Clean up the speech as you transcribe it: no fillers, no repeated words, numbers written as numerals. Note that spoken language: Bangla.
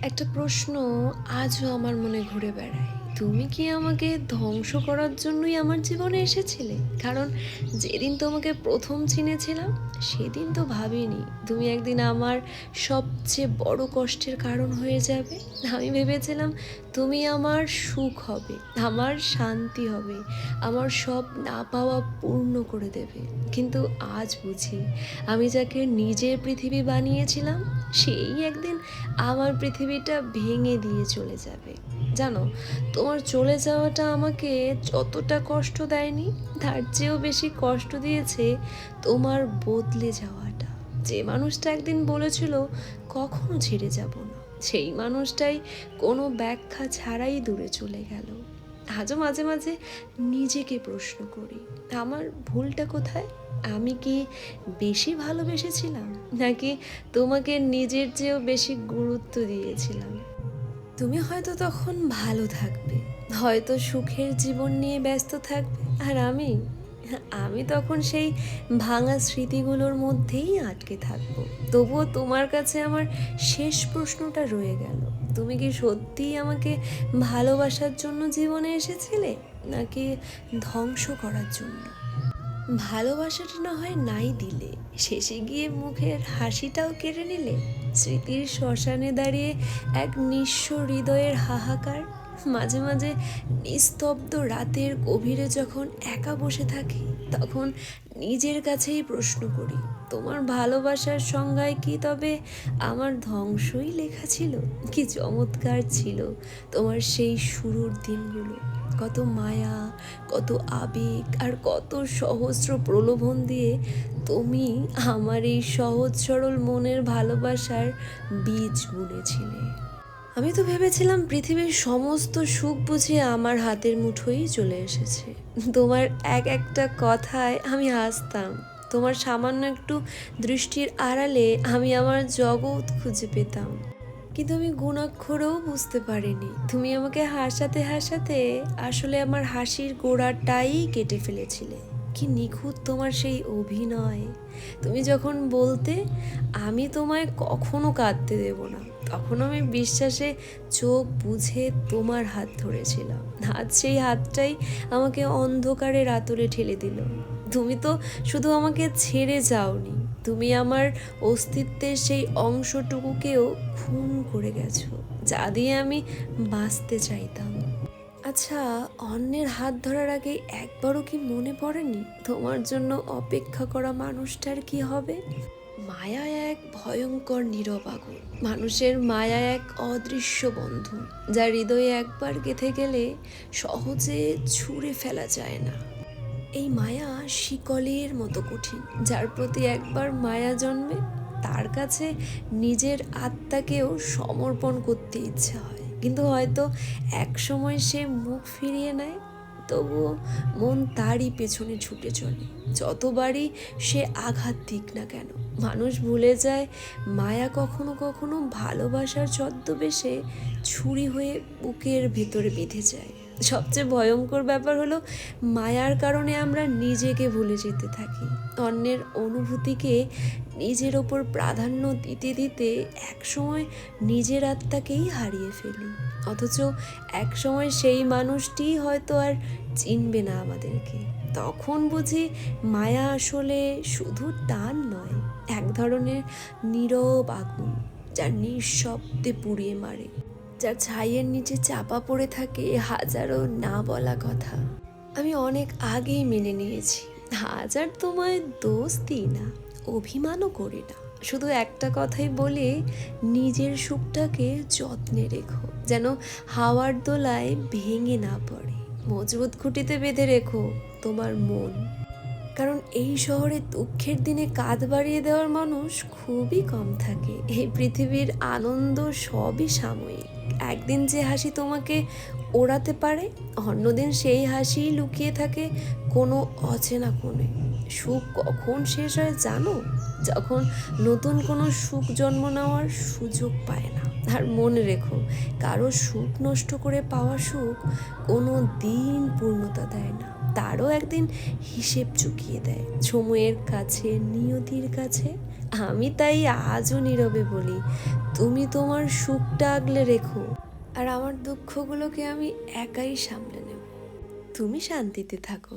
একটা প্রশ্ন আজও আমার মনে ঘুরে বেড়ায়। তুমি কি আমাকে ধ্বংস করার জন্যই আমার জীবনে এসেছিলে? কারণ যেদিন তোমাকে প্রথম চিনেছিলাম, সেদিন তো ভাবিনি তুমি একদিন আমার সবচেয়ে বড় কষ্টের কারণ হয়ে যাবে। আমি ভেবেছিলাম তুমি আমার সুখ হবে, আমার শান্তি হবে, আমার সব না পাওয়া পূর্ণ করে দেবে। কিন্তু আজ বুঝি আমি যাকে নিজের পৃথিবী বানিয়েছিলাম, সেই একদিন আমার পৃথিবীটা ভেঙে দিয়ে চলে যাবে। জানো, তোমার চলে যাওয়াটা আমাকে যতটা কষ্ট দেয়নি, তার চেয়েও বেশি কষ্ট দিয়েছে তোমার বদলে যাওয়াটা। যে মানুষটা একদিন বলেছিল কখনো ছেড়ে যাব না, সেই মানুষটাই কোনো ব্যাখ্যা ছাড়াই দূরে চলে গেল। আজও মাঝে মাঝে নিজেকে প্রশ্ন করি, আমার ভুলটা কোথায়? আমি কি বেশি ভালোবেসেছিলাম, নাকি তোমাকে নিজের চেয়েও বেশি গুরুত্ব দিয়েছিলাম? তুমি হয়তো তখন ভালো থাকবে, হয়তো সুখের জীবন নিয়ে ব্যস্ত থাকবে, আর আমি তখন সেই ভাঙা স্মৃতিগুলোর মধ্যেই আটকে থাকবো। তবুও তোমার কাছে আমার শেষ প্রশ্নটা রয়ে গেল, তুমি কি সত্যিই আমাকে ভালোবাসার জন্য জীবনে এসেছিলে, নাকি ধ্বংস করার জন্য? ভালোবাসাটা না হয় নাই দিলে, শেষে গিয়ে মুখের হাসিটাও কেড়ে নিলে। স্মৃতির শ্মশানে দাঁড়িয়ে এক নিঃস্ব হৃদয়ের হাহাকার। মাঝে মাঝে নিস্তব্ধ রাতের গভীরে যখন একা বসে থাকি, তখন নিজের কাছেই প্রশ্ন করি, তোমার ভালোবাসার সংজ্ঞায় কি তবে আমার ধ্বংসই লেখা ছিল? কি চমৎকার ছিল তোমার সেই শুরুর দিনগুলো! কত মায়া, কত আবেগ, আর কত সহস্র প্রলোভন দিয়ে তুমি আমার এই সহজ সরল মনের ভালোবাসার বীজ বুনেছিলে। আমি তো ভেবেছিলাম পৃথিবীর সমস্ত সুখ বুঝি আমার হাতের মুঠোই চলে এসেছে। তোমার এক একটা কথায় আমি হাসতাম, তোমার সামান্য একটু দৃষ্টির আড়ালে আমি আমার জগৎ খুঁজে পেতাম। কিন্তু আমি গুণাক্ষরেও বুঝতে পারিনি তুমি আমাকে হাসাতে হাসাতে আসলে আমার হাসির গোড়াটাই কেটে ফেলেছিলে। কি নিখুঁত তোমার সেই অভিনয়! তুমি যখন বলতে, আমি তোমায় কখনো কাঁদতে দেব না, তখন আমি বিশ্বাসে চোখ বুঝে তোমার হাত ধরেছিলাম। আজ সেই হাতটাই আমাকে অন্ধকারের আতরে ঠেলে দিল। তুমি তো শুধু আমাকে ছেড়ে যাওনি, তুমি আমার অস্তিত্বের সেই অংশটুকুকেও খুন করে গেছো, যা দিয়ে আমি বাঁচতে চাইতাম। আচ্ছা, অন্যের হাত ধরার আগে একবারও কি মনে পড়েনি তোমার জন্য অপেক্ষা করা মানুষটার কি হবে? মায়া এক ভয়ঙ্কর নীরব আগুন, মানুষের মায়া এক অদৃশ্য বন্ধন, যা হৃদয়ে একবার গেঁথে গেলে সহজে ছুঁড়ে ফেলা যায় না। এই মায়া শিকলের মতো কঠিন, যার প্রতি একবার মায়া জন্মে, তার কাছে নিজের আত্মাকেও সমর্পণ করতে ইচ্ছে হয়। কিন্তু হয়তো এক সময় সে মুখ ফিরিয়ে নেয়, তবুও মন তারই পেছনে ছুটে চলে, যতবারই সে আঘাত দিক না কেন। মানুষ ভুলে যায় মায়া কখনো কখনো ভালোবাসার ছদ্মবেশে ছুরি হয়ে বুকের ভেতরে বেঁধে যায়। সবচেয়ে ভয়ঙ্কর ব্যাপার হলো, মায়ার কারণে আমরা নিজেকে ভুলে যেতে থাকি, অন্যের অনুভূতিকে নিজের ওপর প্রাধান্য দিতে দিতে একসময় নিজের আত্মাকেই হারিয়ে ফেলি। অথচ একসময় সেই মানুষটিই হয়তো আর চিনবে না আমাদেরকে। তখন বুঝি মায়া আসলে শুধু টান নয়, এক ধরনের নীরব আগুন, যা নিঃশব্দে পুড়িয়ে মারে, যার ছাইয়ের নিচে চাপা পড়ে থাকে হাজারো না বলা কথা। আমি অনেক আগেই মেনে নিয়েছি, হাজার তোমায় দোষ দিই না, অভিমানও করি না, শুধু একটা কথাই বলি, নিজের সুখটাকে যত্নে রেখো, যেন হাওয়ার দোলায় ভেঙে না পড়ে। মজবুত খুঁটিতে বেঁধে রেখো তোমার মন, কারণ এই শহরে দুঃখের দিনে কাঁধ বাড়িয়ে দেওয়ার মানুষ খুবই কম থাকে। এই পৃথিবীর আনন্দ সবই সাময়িক, একদিন যে হাসি তোমাকে ওড়াতে পারে, অন্যদিন সেই হাসি লুকিয়ে থাকে কোনো অচেনা কোণে। সুখ কখন শেষ হয় জানো? যখন নতুন কোনো সুখ জন্ম নেওয়ার সুযোগ পায় না। আর মনে রেখো, কারো সুখ নষ্ট করে পাওয়া সুখ কোনো দিন পূর্ণতা দেয় না। তারও একদিন হিসেব চুকিয়ে দেয় সময়ের কাছে, নিয়তির কাছে। আমি তাই আজও নীরবে বলি, তুমি তোমার সুখটা আগলে রেখো, আর আমার দুঃখগুলোকে আমি একাই সামলে নেব। তুমি শান্তিতে থাকো।